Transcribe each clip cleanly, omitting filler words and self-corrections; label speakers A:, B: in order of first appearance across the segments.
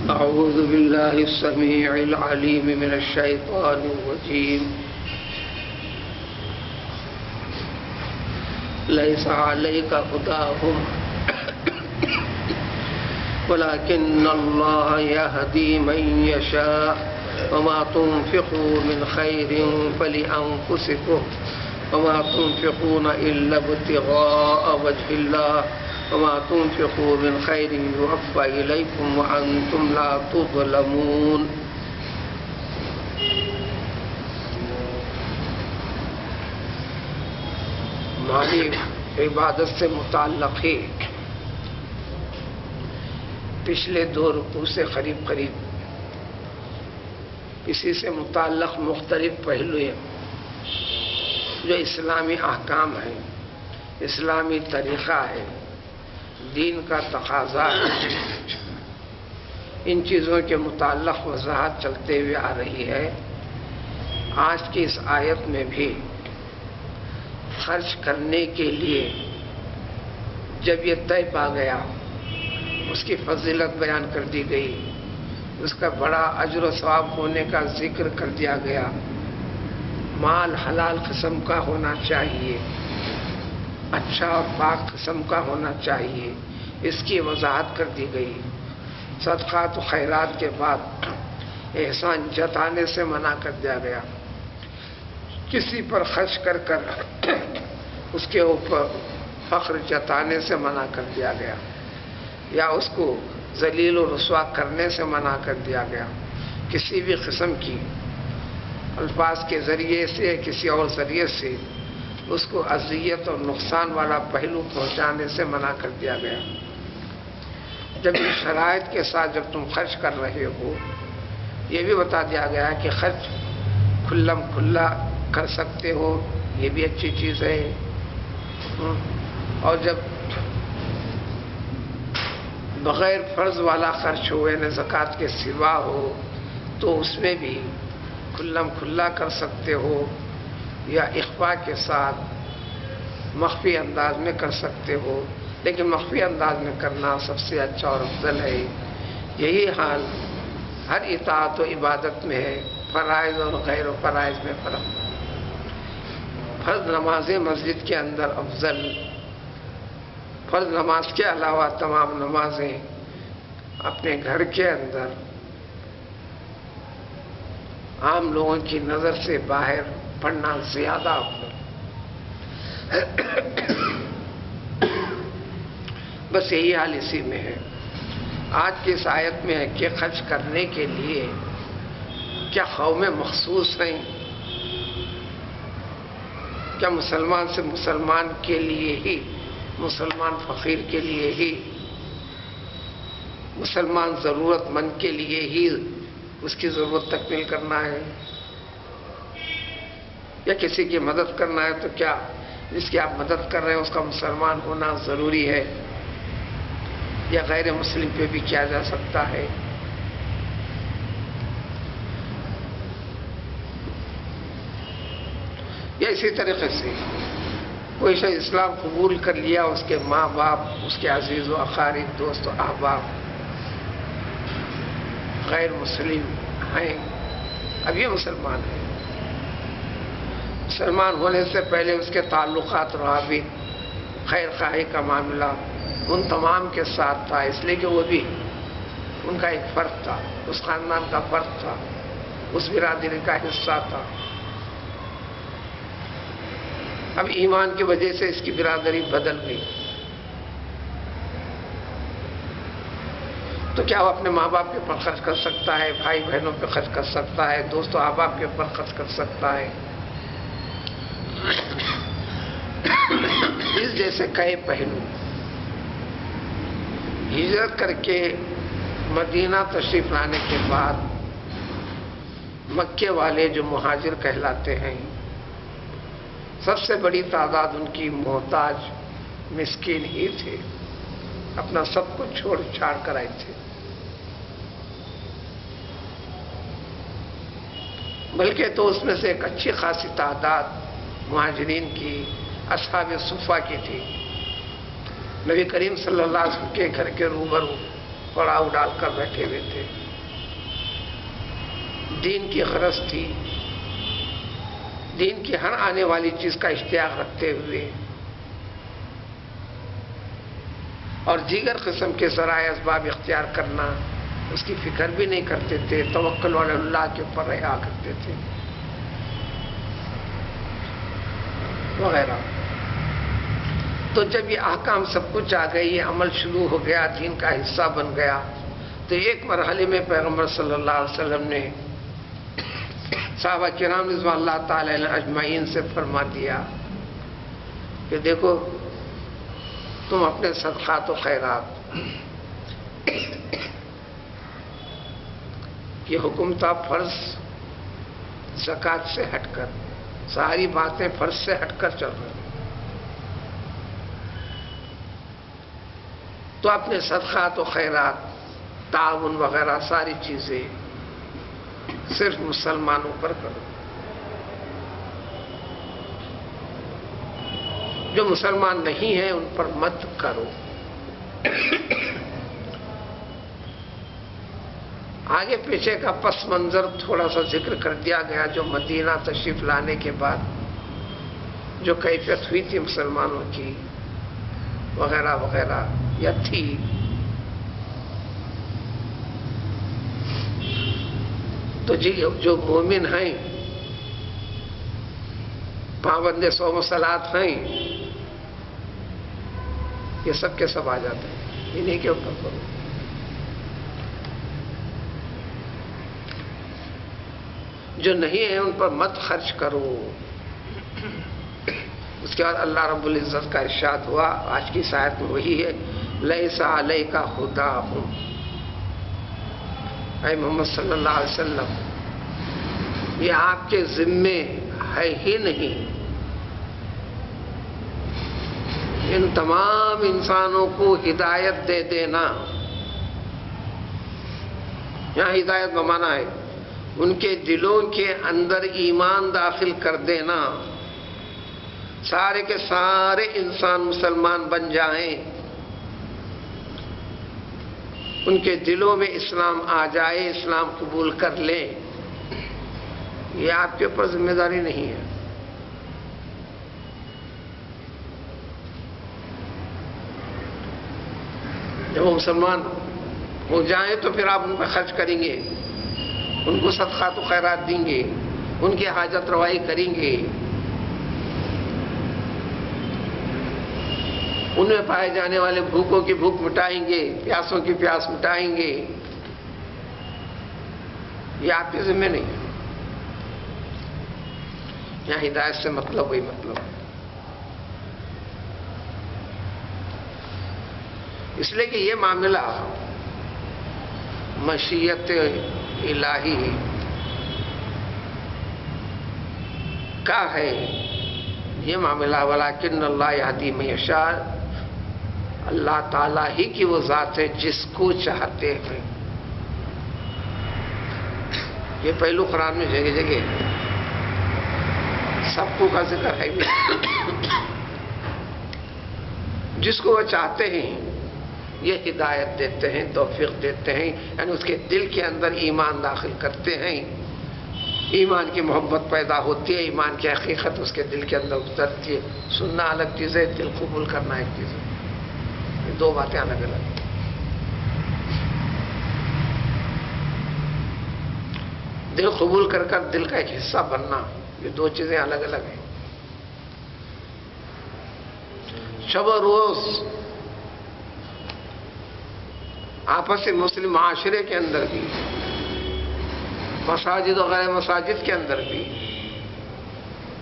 A: أعوذ بالله السميع العليم من الشيطان الرجيم ليس عليك هداهم ولكن الله يهدي من يشاء وما تنفقوا من خير فلأنفسكم وما تنفقون إلا ابتغاء وجه الله وما تنفقوا من خير يوفى إليكم وأنتم لا تظلمون. مالی عبادت سے متعلق ہی پچھلے 2 رکوع سے قریب اسی سے متعلق مختلف پہلو جو اسلامی احکام ہیں، اسلامی طریقہ ہے، دین کا تقاضا ہے، ان چیزوں کے متعلق وضاحت چلتے ہوئے آ رہی ہے۔ آج کی اس آیت میں بھی خرچ کرنے کے لیے جب یہ طے پا گیا، اس کی فضیلت بیان کر دی گئی، اس کا بڑا اجر و ثواب ہونے کا ذکر کر دیا گیا، مال حلال قسم کا ہونا چاہیے، اچھا اور پاک قسم کا ہونا چاہیے، اس کی وضاحت کر دی گئی۔ صدقات و خیرات کے بعد احسان جتانے سے منع کر دیا گیا، کسی پر خرچ کر اس کے اوپر فخر جتانے سے منع کر دیا گیا، یا اس کو ذلیل و رسوا کرنے سے منع کر دیا گیا، کسی بھی قسم کی الفاظ کے ذریعے سے کسی اور ذریعے سے اس کو اذیت اور نقصان والا پہلو پہنچانے سے منع کر دیا گیا۔ جب اس شرائط کے ساتھ جب تم خرچ کر رہے ہو، یہ بھی بتا دیا گیا کہ خرچ کھلم کھلا کر سکتے ہو، یہ بھی اچھی چیز ہے، اور جب بغیر فرض والا خرچ ہو یعنی زکوٰۃ کے سوا ہو تو اس میں بھی کھلم کھلا کر سکتے ہو، یا اخفاء کے ساتھ مخفی انداز میں کر سکتے ہو، لیکن مخفی انداز میں کرنا سب سے اچھا اور افضل ہے۔ یہی حال ہر اطاعت و عبادت میں ہے، فرائض اور غیر و فرائض میں فرق۔ فرض نمازیں مسجد کے اندر افضل، فرض نماز کے علاوہ تمام نمازیں اپنے گھر کے اندر عام لوگوں کی نظر سے باہر پڑھنا زیادہ افضل۔ بس یہی حال اسی میں ہے۔ آج کی اس آیت میں ہے کہ خرچ کرنے کے لیے کیا قومیں مخصوص ہیں، کیا مسلمان سے مسلمان کے لیے ہی، مسلمان فقیر کے لیے ہی، مسلمان ضرورت مند کے لیے ہی اس کی ضرورت تکمیل کرنا ہے، یا کسی کی مدد کرنا ہے تو کیا جس کی آپ مدد کر رہے ہیں اس کا مسلمان ہونا ضروری ہے، یا غیر مسلم پہ بھی کیا جا سکتا ہے؟ یا اسی طریقے سے کوئی شخص اسلام قبول کر لیا، اس کے ماں باپ، اس کے عزیز و اقارب، دوست و احباب غیر مسلم ہیں، اب یہ مسلمان ہیں، مسلمان ہونے سے پہلے اس کے تعلقات، روابط، خیر خواہی کا معاملہ ان تمام کے ساتھ تھا، اس لیے کہ وہ بھی ان کا ایک فرد تھا، اس خاندان کا فرد تھا، اس برادری کا حصہ تھا۔ اب ایمان کی وجہ سے اس کی برادری بدل گئی، تو کیا وہ اپنے ماں باپ کے اوپر خرچ کر سکتا ہے، بھائی بہنوں پہ خرچ کر سکتا ہے، دوست و احباب کے اوپر خرچ کر سکتا ہے؟ اس جیسے کئی پہلو ہجرت کر کے مدینہ تشریف لانے کے بعد مکے والے جو مہاجر کہلاتے ہیں، سب سے بڑی تعداد ان کی محتاج مسکین ہی تھے، اپنا سب کچھ چھوڑ چھاڑ کر آئے تھے، بلکہ تو اس میں سے ایک اچھی خاصی تعداد مہاجرین کی اصحاب صفہ کی تھی۔ نبی کریم صلی اللہ علیہ وسلم کے گھر کے روبرو پڑاؤ ڈال کر بیٹھے ہوئے تھے. دین کی غرض تھی، دین کی ہر آنے والی چیز کا اشتیاق رکھتے ہوئے اور دیگر قسم کے ذرائع اسباب اختیار کرنا اس کی فکر بھی نہیں کرتے تھے. توکل علی اللہ کے اوپر رہا کرتے تھے وغیرہ. تو جب یہ احکام سب کچھ آ گئے، یہ عمل شروع ہو گیا، دین کا حصہ بن گیا، تو ایک مرحلے میں پیغمبر صلی اللہ علیہ وسلم نے صحابہ کرام رضوان اللہ تعالی علیہ اجمعین سے فرما دیا کہ دیکھو تم اپنے صدقات و خیرات، یہ حکم تھا فرض زکوٰۃ سے ہٹ کر، ساری باتیں فرض سے ہٹ کر چل رہی، تو اپنے صدقات و خیرات، تعاون وغیرہ ساری چیزیں صرف مسلمانوں پر کرو، جو مسلمان نہیں ہیں ان پر مت کرو. آگے پیچھے کا پس منظر تھوڑا سا ذکر کر دیا گیا، جو مدینہ تشریف لانے کے بعد جو کیفیت ہوئی تھی مسلمانوں کی وغیرہ وغیرہ یا تھی. تو جی جو مومن ہیں، پابند صوم و صلات ہیں، یہ سب کے سب آ جاتے ہیں، انہیں کے اوپر کرو. جو نہیں ہیں ان پر مت خرچ کرو. اس کے بعد اللہ رب العزت کا ارشاد ہوا، آج کی آیت میں وہی ہے، لیس علیک ھداھم، اے محمد صلی اللہ علیہ وسلم یہ آپ کے ذمے ہے ہی نہیں ان تمام انسانوں کو ہدایت دے دینا. یہاں ہدایت بمانا ہے ان کے دلوں کے اندر ایمان داخل کر دینا، سارے کے سارے انسان مسلمان بن جائیں، ان کے دلوں میں اسلام آ جائے، اسلام قبول کر لیں. یہ آپ کے اوپر ذمہ داری نہیں ہے. جب وہ مسلمان ہو جائیں تو پھر آپ ان پہ خرچ کریں گے، ان کو صدقات و خیرات دیں گے، ان کی حاجت روائی کریں گے، ان میں پائے جانے والے بھوکوں کی بھوک مٹائیں گے، پیاسوں کی پیاس مٹائیں گے. یہ آپ کے ذمہ نہیں ہے. یہاں ہدایت سے مطلب وہی مطلب ہے. اس لیے کہ یہ معاملہ مشیت الہی کا ہے. یہ معاملہ ولکن اللہ یہدی من یشاء، اللہ تعالیٰ ہی کی وہ ذات ہے جس کو چاہتے ہیں. یہ پہلو قرآن میں جگہ جگہ سب کو کا ذکر ہے، جس کو وہ چاہتے ہیں یہ ہدایت دیتے ہیں، توفیق دیتے ہیں، یعنی اس کے دل کے اندر ایمان داخل کرتے ہیں، ایمان کی محبت پیدا ہوتی ہے، ایمان کی حقیقت اس کے دل کے اندر اترتی ہے. سننا الگ چیز ہے، دل قبول کرنا ایک چیز ہے. یہ دو باتیں الگ الگ ہیں. دل قبول کر کر دل کا ایک حصہ بننا، یہ دو چیزیں الگ الگ ہیں. شب و روز آپس مسلم معاشرے کے اندر بھی، مساجد و غیر مساجد کے اندر بھی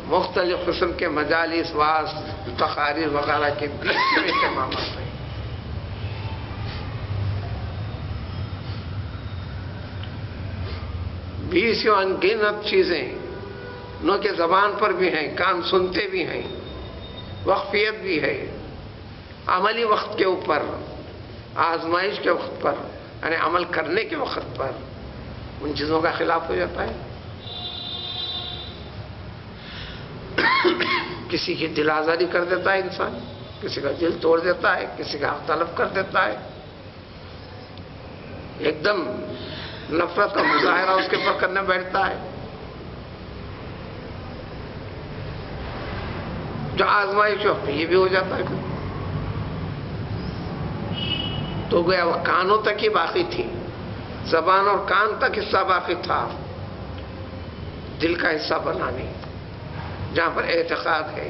A: مختلف قسم کے مجالس، واعظ، تقاریر وغیرہ کے بیچ میں اہتمامات ہیں. بیسوں انگنت چیزیں نو کے زبان پر بھی ہیں، کان سنتے بھی ہیں، وقفیت بھی ہے. عملی وقت کے اوپر، آزمائش کے وقت پر، یعنی عمل کرنے کے وقت پر ان چیزوں کا خلاف ہو جاتا ہے. کسی کی دل آزاری کر دیتا ہے انسان، کسی کا دل توڑ دیتا ہے، کسی کا حق طلب کر دیتا ہے. ایک دم نفرت کا مظاہرہ اس کے اوپر کرنے بیٹھتا ہے. جو آزمائش وقت یہ بھی ہو جاتا ہے. تو گیا وہ کانوں تک ہی باقی تھی، زبان اور کان تک حصہ باقی تھا، دل کا حصہ بنا نہیں. جہاں پر اعتقاد ہے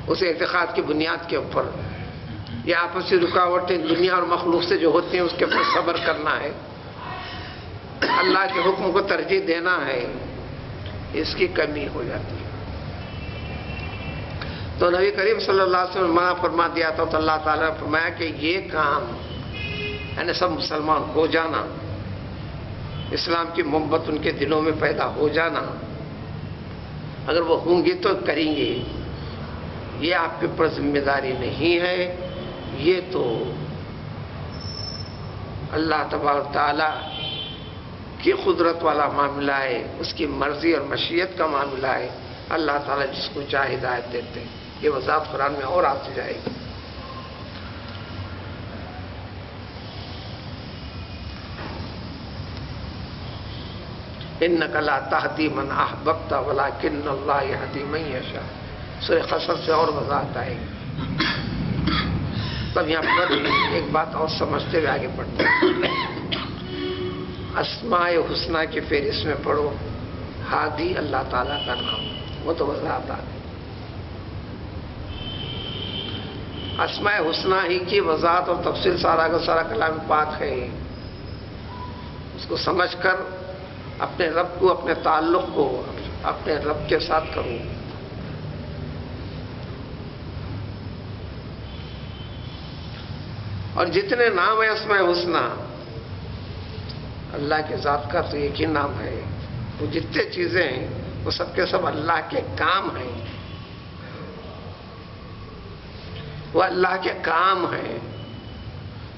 A: اس اعتقاد کی بنیاد کے اوپر یہ آپسی رکاوٹیں دنیا اور مخلوق سے جو ہوتی ہیں اس کے اوپر صبر کرنا ہے، اللہ کے حکم کو ترجیح دینا ہے، اس کی کمی ہو جاتی ہے. تو نبی کریم صلی اللہ علیہ وسلم منع فرما دیا تھا تو اللہ تعالیٰ نے فرمایا کہ یہ کام یعنی سب مسلمان ہو جانا، اسلام کی محبت ان کے دلوں میں پیدا ہو جانا، اگر وہ ہوں گے تو کریں گے. یہ آپ کے اوپر ذمہ داری نہیں ہے، یہ تو اللہ تبارک تعالیٰ کی قدرت والا معاملہ ہے، اس کی مرضی اور مشیت کا معاملہ ہے. اللہ تعالیٰ جس کو چاہے ہدایت دیتے ہیں. یہ وضاحت قرآن میں اور آتی جائے گی. انک لا تہدی من احببت ولکن اللہ یہدی من یشاء. سورہ قصص سے اور وضاحت آئے گی. تب یہاں پر ایک بات اور سمجھتے ہوئے آگے بڑھتے ہیں. اسماء حسنہ کی فہرست میں پڑھو ہادی اللہ تعالیٰ کا نام، وہ تو وضاحت آ گئی. اسماء حسنہ ہی کی وضاحت اور تفصیل سارا کا سارا کلام پاک ہے. اس کو سمجھ کر اپنے رب کو، اپنے تعلق کو اپنے رب کے ساتھ کرو. اور جتنے نام ہیں اسماء حسنہ اللہ کے ذات کا تو ایک ہی نام ہے. وہ جتنے چیزیں ہیں وہ سب کے سب اللہ کے کام ہیں، وہ اللہ کے کام ہیں.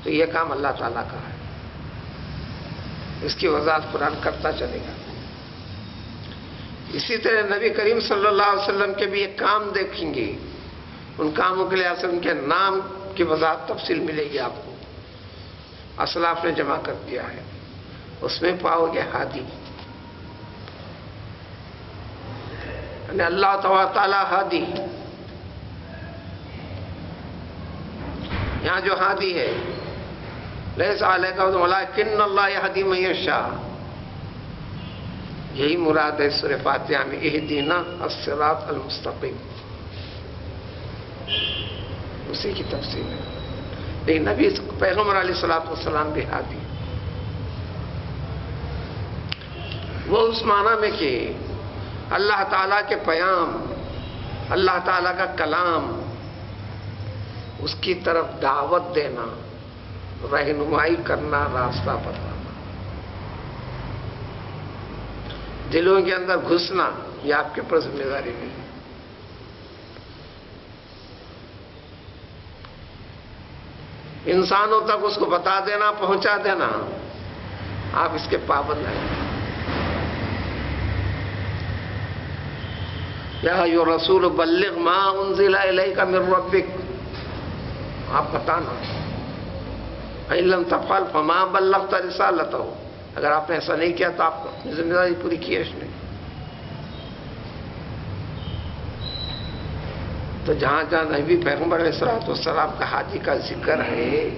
A: تو یہ کام اللہ تعالیٰ کا ہے. اس کی وضاحت قرآن کرتا چلے گا. اسی طرح نبی کریم صلی اللہ علیہ وسلم کے بھی ایک کام دیکھیں گے. ان کاموں کے لحاظ سے ان کے نام کی وضاحت تفصیل ملے گی آپ کو. اسلاف نے جمع کر دیا ہے. اس میں پاؤ گے ہادی، یعنی اللہ تعالیٰ ہادی. یہاں جو ہادی ہے لیس علیک ولکن اللہ یہدی من یشاء، یہی مراد ہے سورہ فاتحہ میں اہدنا الصراط المستقیم. اسی کی تفصیل ہے. لیکن نبی پیغمبر علیہ الصلوۃ والسلام بھی ہادی، وہ اس معنی میں کہ اللہ تعالیٰ کے پیام، اللہ تعالیٰ کا کلام، اس کی طرف دعوت دینا، رہنمائی کرنا، راستہ بتانا، دلوں کے اندر گھسنا، یہ آپ کے اوپر ذمہ داری نہیں. انسانوں تک اس کو بتا دینا، پہنچا دینا، آپ اس کے پابند ہیں. یا ایھا رسول بلغ ما انزل الیک من ربک، آپ بتانا. فإن لم تفعل فما بلغت رسالتہ، اگر آپ نے ایسا نہیں کیا تو آپ اپنی ذمہ داری پوری کی ہے اس نے. تو جہاں جہاں نبی پیغمبر علیہ الصلوۃ والسلام کا ہادی کا ذکر ہے،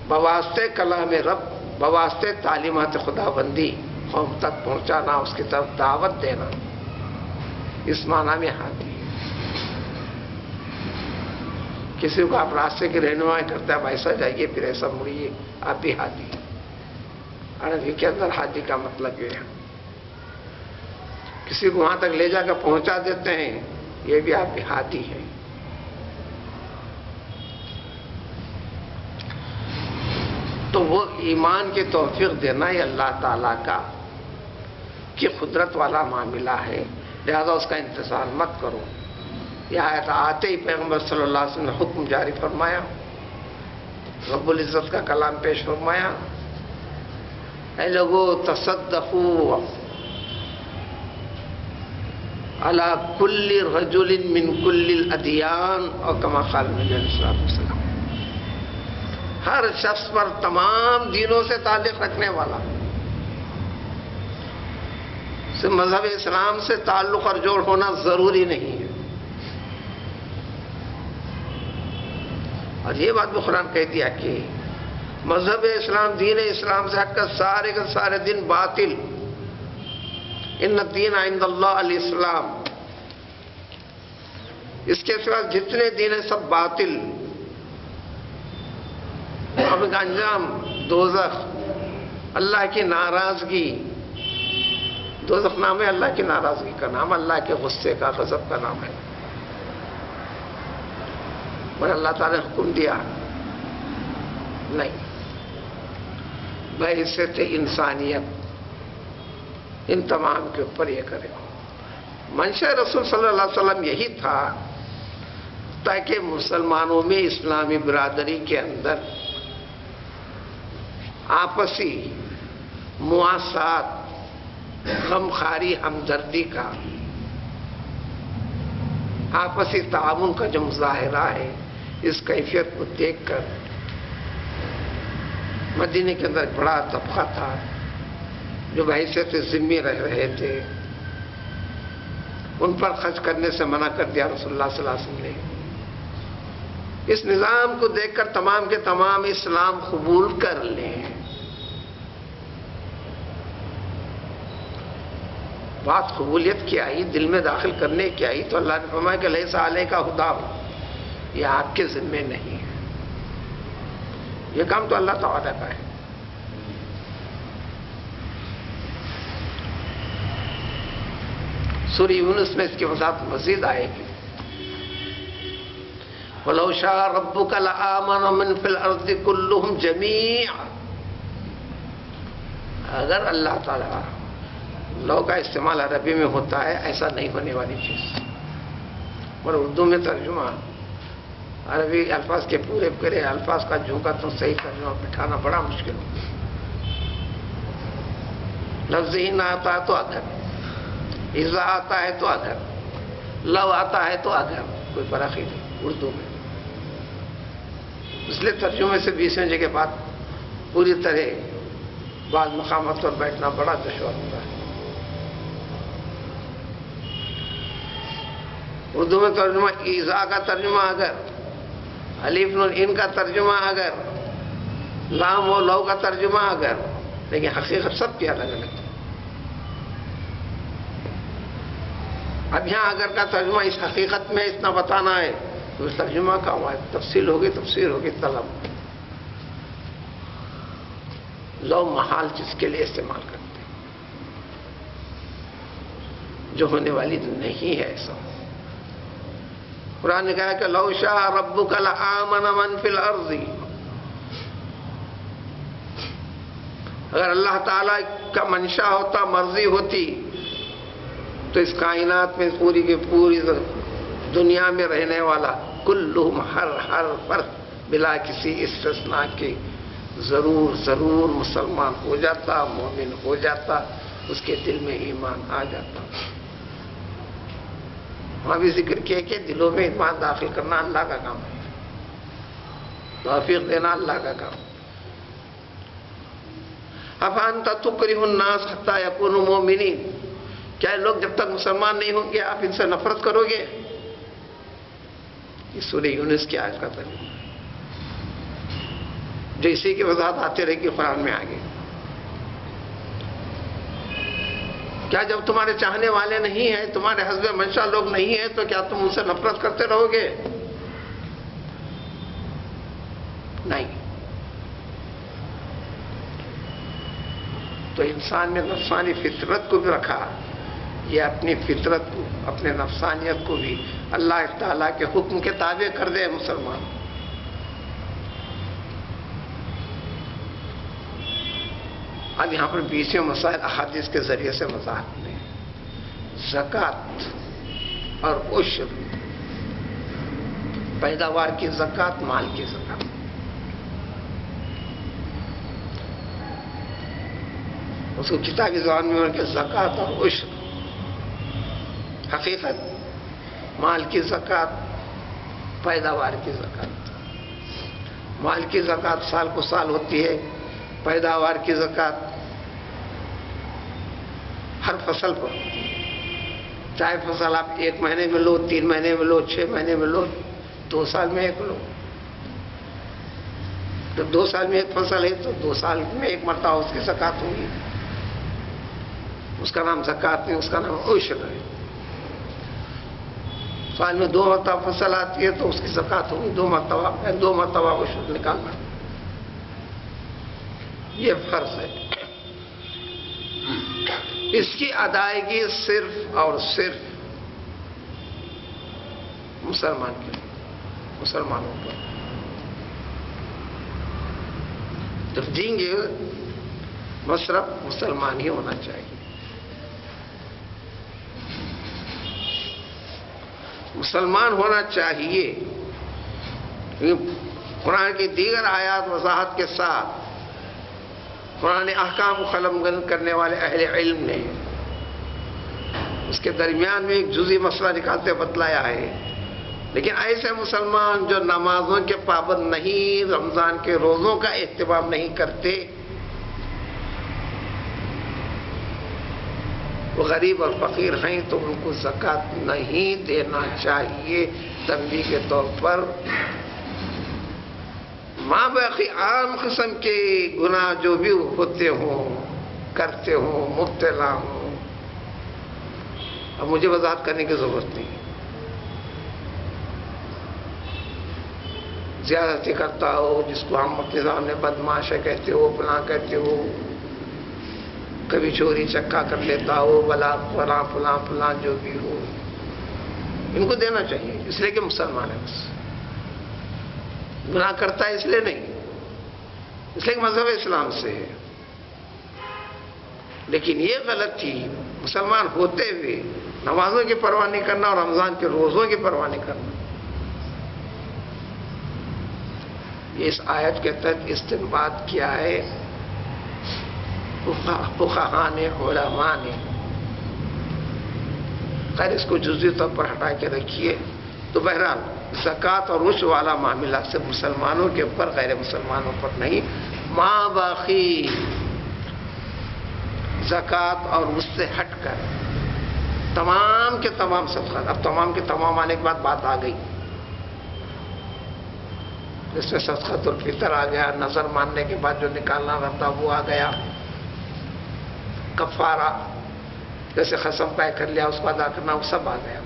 A: بواسطے کلام رب، بواسطے تعلیمات خدا بندی قوم تک پہنچانا، اس کی طرف دعوت دینا، اس معنی میں ہادی. کسی کو آپ راستے کی رہنمائی کرتے ہیں، آپ ایسا جائیے پھر ایسا مڑیے، آپ بھی ہادی. عربی کے اندر ہادی کا مطلب یہ ہے کسی کو وہاں تک لے جا کر پہنچا دیتے ہیں، یہ بھی آپ کی ہادی ہے. تو وہ ایمان کی توفیق دینا یہ اللہ تعالیٰ کا کی قدرت والا معاملہ ہے. لہذا اس کا انتظار مت کرو. یہ آیت آتے ہی پیغمبر صلی اللہ علیہ وسلم نے حکم جاری فرمایا، رب العزت کا کلام پیش فرمایا، اے لوگو تصدقوا علی کل رجل من کل الادیان، اور کما قال نبی علیہ الصلوۃ والسلام، ہر شخص پر تمام دینوں سے تعلق رکھنے والا، مذہب اسلام سے تعلق اور جوڑ ہونا ضروری نہیں ہے. اور یہ بات بھی قرآن کہہ دیا کہ مذہب اسلام، دین اسلام سے ہٹ کر سارے کے سارے دین باطل. ان الدین عند اللہ الاسلام، اس کے سوا جتنے دین ہیں سب باطل. اب کا انجام دوزخ، اللہ کی ناراضگی. دوزخ نام ہے اللہ کی ناراضگی کا نام، اللہ کے غصے کا، غضب کا نام ہے. اور اللہ تعالیٰ نے حکم دیا نہیں، بحیثیت انسانیت ان تمام کے اوپر یہ کرے. منشا رسول صلی اللہ علیہ وسلم یہی تھا تاکہ مسلمانوں میں، اسلامی برادری کے اندر آپسی مواسات، غمخواری، ہمدردی کا، آپسی تعاون کا جو مظاہرہ ہے، اس کیفیت کو دیکھ کر مدینے کے اندر ایک بڑا طبقہ تھا جو بحیثیت ذمہ رہ رہے تھے، ان پر خرچ کرنے سے منع کر دیا رسول اللہ صلی اللہ علیہ وسلم نے. اس نظام کو دیکھ کر تمام کے تمام اسلام قبول کر لیں. بات قبولیت کی آئی، دل میں داخل کرنے کی آئی تو اللہ نے فرمایا کہ لیس علیک ھداھم، یہ آپ کے ذمے نہیں ہے، یہ کام تو اللہ تعالیٰ کا ہے. سورہ یونس میں اس کی وضاحت مزید آئے گی. وَلَوْ شَاءَ رَبُّكَ لَآمَنَ مَنْ فِي الْأَرْضِ كُلُّهُمْ جَمِيعًا. اگر اللہ تعالیٰ، لو کا استعمال عربی میں ہوتا ہے، ایسا نہیں ہونے والی چیز، اور اردو میں ترجمہ عربی الفاظ کے پورے کرے، الفاظ کا جھونکا تو صحیح ترجمہ بٹھانا بڑا مشکل ہوتا ہے. لفظ ہی نہ آتا تو اگر، اذا آتا ہے تو اگر، لو آتا ہے تو اگر، کوئی فرق ہی نہیں اردو میں. اس لیے ترجمے سے 20ویں جگہ بعد پوری طرح بعض مقامات پر بیٹھنا بڑا دشوار ہوتا ہے. اردو میں ترجمہ ایزا کا ترجمہ اگر، الف نون ان کا ترجمہ اگر، لام و لو کا ترجمہ اگر، لیکن حقیقت سب کی الگ الگ ہے. اب یہاں اگر کا ترجمہ اس حقیقت میں اتنا بتانا ہے تو اس ترجمہ کا ہوا ہے، تفصیل ہوگی، تفسیر ہوگی، طلب. لو محال جس کے لیے استعمال کرتے ہیں، جو ہونے والی نہیں ہے. ایسا قرآن نے کہا کہ لو شاء ربک لآمن من فی الارض. اگر اللہ تعالی کا منشا ہوتا، مرضی ہوتی، تو اس کائنات میں پوری کی پوری دنیا میں رہنے والا کلہم، ہر فرد بلا کسی استثناء کے ضرور مسلمان ہو جاتا، مومن ہو جاتا، اس کے دل میں ایمان آ جاتا. وہاں بھی ذکر کیا کہ دلوں میں ایمان داخل کرنا اللہ کا کام ہے، توفیق دینا اللہ کا کام. افانت تکرہ الناس حتی یکونوا مؤمنین. کیا لوگ جب تک مسلمان نہیں ہوں گے آپ ان سے نفرت کرو گے؟ یہ سورہ یونس کی آیت کا ترجمہ ہے، جو اسی کی وضاحت آتے رہے گی قرآن میں آگے. کیا جب تمہارے چاہنے والے نہیں ہیں، تمہارے حسب منشا لوگ نہیں ہیں، تو کیا تم ان سے نفرت کرتے رہو گے؟ نہیں. تو انسان نے نفسانی فطرت کو بھی رکھا، یہ اپنی فطرت کو، اپنے نفسانیت کو بھی اللہ تعالیٰ کے حکم کے تابع کر دے مسلمان. اب یہاں پر 20 مسائل احادیث کے ذریعے سے وضاحت میں. زکوٰۃ اور عشر، پیداوار کی زکوٰۃ، مال کی زکوٰۃ. اس کو کتابی زبان میں کہ زکوٰۃ اور عشر. حقیقت مال کی زکوٰۃ، پیداوار کی زکوٰۃ. مال کی زکوٰۃ سال کو سال ہوتی ہے، پیداوار کی زکوٰۃ ہر فصل پر، چاہے فصل آپ 1 مہینے میں لو، 3 مہینے میں لو، 6 مہینے میں لو، 2 سال میں ایک لو. جب 2 سال میں ایک فصل ہے تو 2 سال میں ایک مرتبہ اس کی زکوٰۃ ہوگی. اس کا نام زکوٰۃ نہیں، اس کا نام عشر ہے. سال میں 2 مرتبہ فصل آتی ہے تو اس کی زکوٰۃ ہوگی 2 مرتبہ عشر نکالنا. یہ فرض ہے. اس کی ادائیگی صرف اور صرف مسلمانوں پر. جب دیں گے مصرف مسلمان ہی ہونا چاہیے. مسلمان ہونا چاہیے. قرآن کی دیگر آیات وضاحت کے ساتھ قرآن احکام کو قلم کرنے والے اہل علم نے اس کے درمیان میں ایک جزئی مسئلہ نکالتے بتلایا ہے. لیکن ایسے مسلمان جو نمازوں کے پابند نہیں، رمضان کے روزوں کا اہتمام نہیں کرتے، وہ غریب اور فقیر ہیں تو ان کو زکوٰۃ نہیں دینا چاہیے. تنبیہ کے طور پر ماں باقی عام قسم کے گناہ جو بھی ہوتے ہوں، کرتے ہوں، مبتلا ہوں، اب مجھے وضاحت کرنے کی ضرورت نہیں. زیادتی کرتا ہو، جس کو ہم اپنے سامنے بدماش کہتے ہو، فلاں کہتے ہو، کبھی چوری چکا کر لیتا ہو، بلا فلاں جو بھی ہو، ان کو دینا چاہیے اس لیے کہ مسلمان ہے. بس گناہ کرتا ہے اس لیے نہیں، اس لیے کہ مذہب اسلام سے ہے. لیکن یہ غلطی مسلمان ہوتے ہوئے نمازوں کی پرواہ نہیں کرنا اور رمضان کے روزوں کی پرواہ نہیں کرنا. یہ اس آیت کے تحت استنباط کیا ہے فقہاء نے، علماء نے. خیر اس کو جزوی طور پر ہٹا کے رکھیے. تو بہرحال زکوٰۃ اور عشر والا معاملہ سے مسلمانوں کے اوپر، غیر مسلمانوں پر نہیں. ماں باقی زکوٰۃ اور اس سے ہٹ کر تمام کے تمام صدقات، اب تمام کے تمام آنے کے بعد بات آ گئی. اس میں صدقۃ الفطر آ گیا، نظر ماننے کے بعد جو نکالنا رہتا وہ آ گیا، کفارہ جیسے قسم پائے کر لیا اس کو ادا کرنا، وہ سب آ گیا.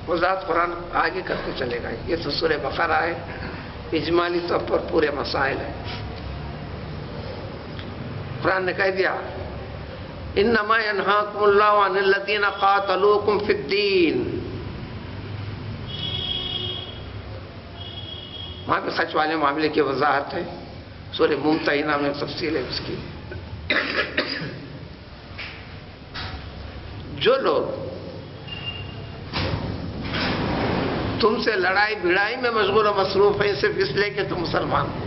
A: وضاحت قرآن آگے کرتے چلے گا. یہ تو سورہ بقرہ ہے، اجمالی طور پر پورے مسائل ہیں. قرآن نے کہہ دیا انما ینہاکم اللہ عن الذین قاتلوکم فی الدین. وہاں پہ خرچ والے معاملے کی وضاحت ہے. سورہ ممتحنہ میں تفصیل ہے اس کی. جو لوگ تم سے لڑائی بھڑائی میں مشغول و مصروف ہیں صرف اس لیے کہ تم مسلمان ہو،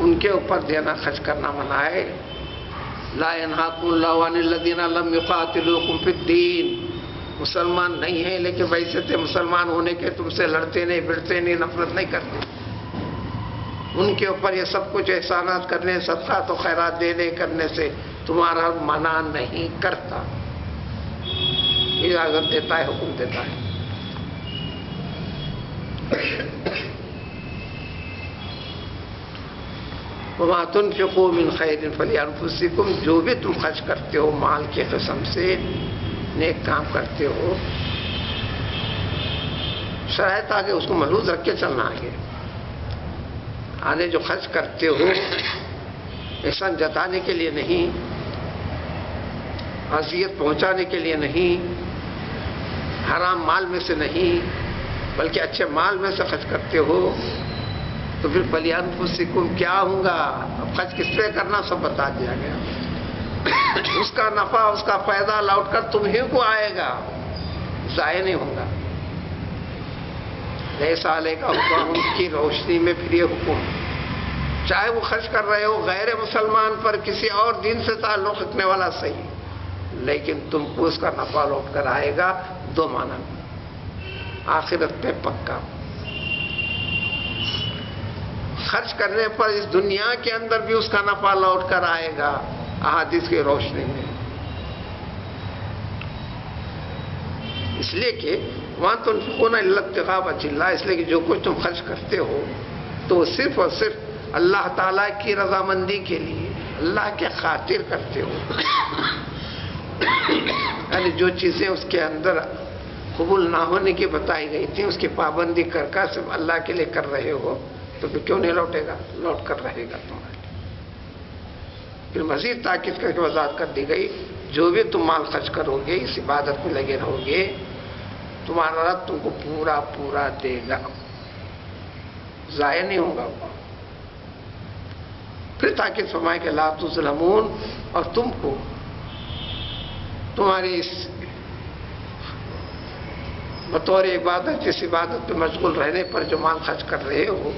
A: ان کے اوپر دینا خرچ کرنا منع ہے. لا ینہاکم اللہ عن الذین لم یقاتلوکم فی الدین. مسلمان نہیں ہیں لیکن ویسے تھے مسلمان ہونے کے تم سے لڑتے نہیں، بھڑتے نہیں، نفرت نہیں کرتے. ان کے اوپر یہ سب کچھ احسانات کرنے، صدقات و خیرات دینے کرنے سے تمہارا منع نہیں کرتا، اجازت دیتا ہے، حکم دیتا ہے. وَمَا تُنْفِقُوا مِنْ خَيْرٍ فَلِأَنفُسِكُمْ. جو بھی تم خرچ کرتے ہو مال کے قسم سے، نیک کام کرتے ہو، شرائط آگے اس کو ملحوظ رکھ کے چلنا آگے. آنے جو خرچ کرتے ہو احسان جتانے کے لیے نہیں، اذیت پہنچانے کے لیے نہیں، حرام مال میں سے نہیں، بلکہ اچھے مال میں سے خرچ کرتے ہو، تو پھر فَلِأَنفُسِكُمْ کیا ہوں گا؟ اب خرچ کس پہ کرنا سب بتا دیا گیا. اس کا نفع، اس کا فائدہ لوٹ کر تمہیں کو آئے گا، ضائع نہیں ہوگا. نئے سالے کا حکم کی روشنی میں پھر یہ حکم، چاہے وہ خرچ کر رہے ہو غیر مسلمان پر، کسی اور دین سے تعلق رکھنے والا صحیح، لیکن تم کو اس کا نفع لوٹ کر آئے گا دو معنی میں، آخرت پہ پکا۔ خرچ کرنے پر اس دنیا کے اندر بھی اس کا نفع لوٹ کر آئے گا، احادیث کی روشنی میں۔ اس لیے کہ وہاں تنفقون الا ابتغاء وجہ اللہ، اس لیے کہ جو کچھ تم خرچ کرتے ہو تو وہ صرف اور صرف اللہ تعالیٰ کی رضامندی کے لیے، اللہ کے خاطر کرتے ہو۔ یعنی جو چیزیں اس کے اندر قبول نہ ہونے کی بتائی گئی تھی، اس کی پابندی کر کر صرف اللہ کے لیے کر رہے ہو، تو پھر کیوں نہیں لوٹے گا؟ لوٹ کر رہے گا تمہارے۔ پھر مزید تاکید کر کے وضاحت کر دی گئی، جو بھی تم مال خرچ کرو گے، اس عبادت میں لگے رہو گے، تمہارا رب تم کو پورا پورا دے گا، ضائع نہیں ہوگا وہ۔ پھر تاکید فرمائے کہ لا تظلمون، اور تم کو تمہاری اس بطور عبادت، جس عبادت پہ مشغول رہنے پر جو مال خرچ کر رہے ہو،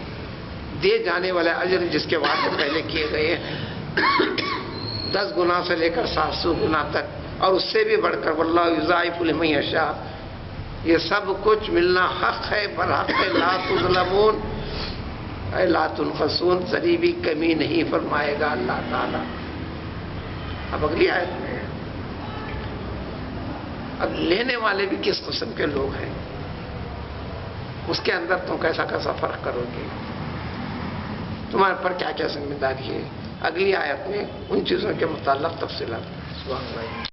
A: دیے جانے والے اجر جس کے وعدے پہلے کیے گئے ہیں، 10 گنا سے لے کر 700 گنا تک، اور اس سے بھی بڑھ کر واللہ یضاعف لمن یشاء، یہ سب کچھ ملنا حق ہے، برحق ہے۔ لا تظلمون اے لا تنقصون، ذری بھی کمی نہیں فرمائے گا اللہ تعالیٰ۔ اب اگلی آیت میں اب لینے والے بھی کس قسم کے لوگ ہیں، اس کے اندر تم کیسا کیسا فرق کرو گے، تمہارے پر کیا کیا ذمہ داری ہے، اگلی آیت میں ان چیزوں کے متعلق تفصیلات۔ سبحان اللہ۔